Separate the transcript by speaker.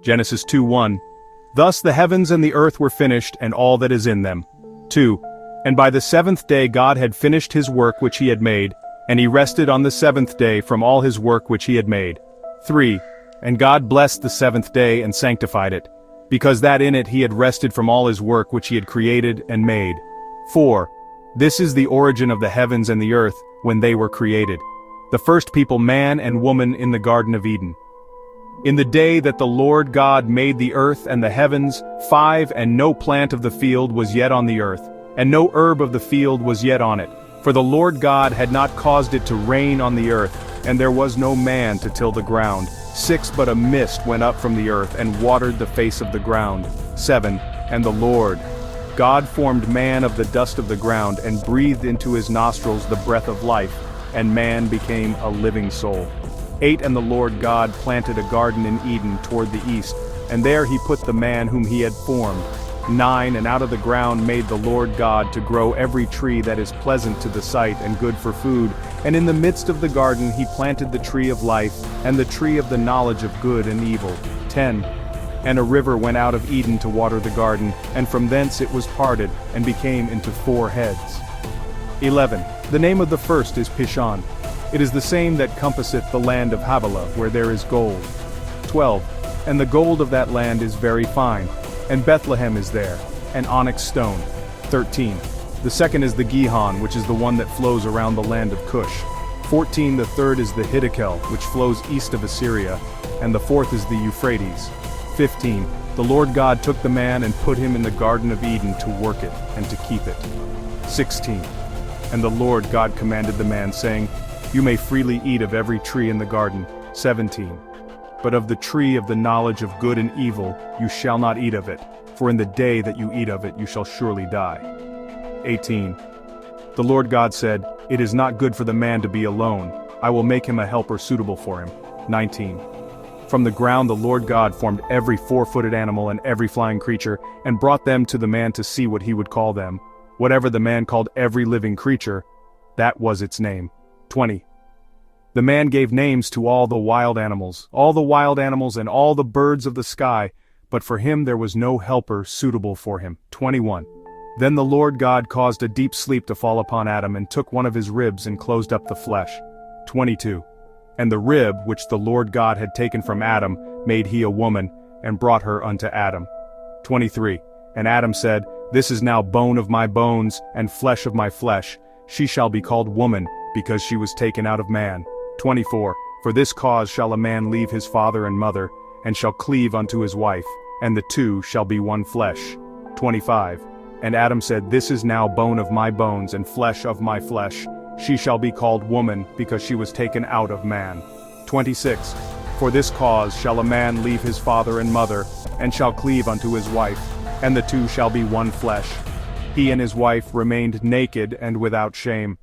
Speaker 1: Genesis 2:1. Thus the heavens and the earth were finished and all that is in them. 2. And by the seventh day God had finished his work which he had made, and he rested on the seventh day from all his work which he had made. 3. And God blessed the seventh day and sanctified it, because that in it he had rested from all his work which he had created and made. 4. This is the origin of the heavens and the earth, when they were created. The first people man and woman in the Garden of Eden. In the day that the Lord God made the earth and the heavens, 5 And no plant of the field was yet on the earth, and no herb of the field was yet on it, for the Lord God had not caused it to rain on the earth, and there was no man to till the ground. 6 But a mist went up from the earth and watered the face of the ground. 7 And the Lord God formed man of the dust of the ground and breathed into his nostrils the breath of life, and man became a living soul. 8 And the Lord God planted a garden in Eden toward the east, and there he put the man whom he had formed. 9 And out of the ground made the Lord God to grow every tree that is pleasant to the sight and good for food, and in the midst of the garden he planted the tree of life, and the tree of the knowledge of good and evil. 10 And a river went out of Eden to water the garden, and from thence it was parted, and became into 4 heads. 11 The name of the first is Pishon. It is the same that compasseth the land of Havilah, where there is gold. 12 And the gold of that land is very fine, and Bethlehem is there, an onyx stone. 13 The second is the Gihon, which is the one that flows around the land of Cush. 14 The third is the Hiddekel, which flows east of Assyria, and the fourth is the Euphrates. 15 The Lord God took the man and put him in the Garden of Eden to work it, and to keep it. 16 And the Lord God commanded the man, saying, You may freely eat of every tree in the garden. 17 But of the tree of the knowledge of good and evil you shall not eat of it, for in the day that you eat of it you shall surely die. 18 The Lord God said, It is not good for the man to be alone, I will make him a helper suitable for him. 19 From the ground the Lord God formed every 4-footed animal and every flying creature, and brought them to the man to see what he would call them. Whatever the man called every living creature, that was its name. 20 The man gave names to all the wild animals and all the birds of the sky, but for him there was no helper suitable for him. 21 Then the Lord God caused a deep sleep to fall upon Adam, and took one of his ribs and closed up the flesh. 22 And the rib which the Lord God had taken from Adam made he a woman, and brought her unto Adam. 23 And Adam said, This is now bone of my bones, and flesh of my flesh. She shall be called woman, because she was taken out of man. 24 For this cause shall a man leave his father and mother, and shall cleave unto his wife, and the two shall be one flesh. 25 And Adam said, This is now bone of my bones, and flesh of my flesh. She shall be called woman, because she was taken out of man. 26 For this cause shall a man leave his father and mother, and shall cleave unto his wife, and the two shall be one flesh. He and his wife remained naked and without shame.